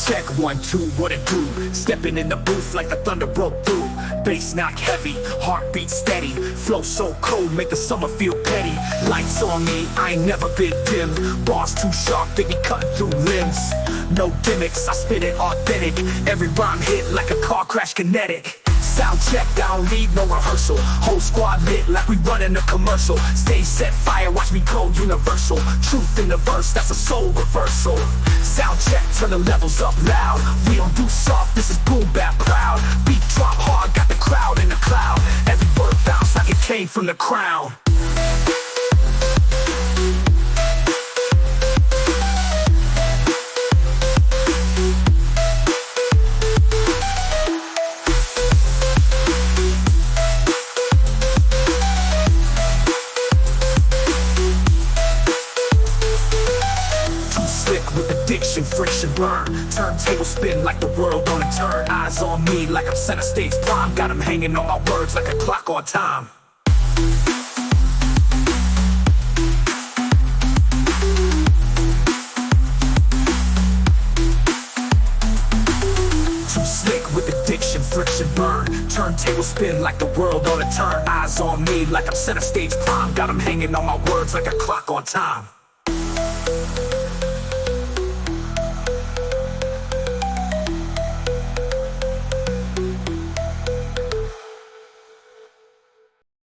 check, 1, 2, what it do? Stepping in the booth like the thunder broke through. Bass knock heavy, heartbeat steady. Flow so cold, make the summer feel petty. Lights on me, I ain't never been dim. Bars too sharp, they be cutting through limbs. No gimmicks, I spit it authentic. Every rhyme hit like a car crash kinetic. Sound check, I don't need no rehearsal. Whole squad lit like we running a commercial. Stage set fire, watch me go universal. Truth in the verse, that's a soul reversal. Sound check, turn the levels up loud. We don't do soft, this is boom bap proud. Beat drop hard, got the crowd in the cloud. Every word bounce like it came from the crown. With addiction, friction, burn. Turntable spin like the world on a turn. Eyes on me like I'm center stage prime. Got 'em hanging on my words like a clock on time. Too slick with addiction, friction, burn. Turntable spin like the world on a turn. Eyes on me like I'm center stage prime. Got 'em hanging on my words like a clock on time.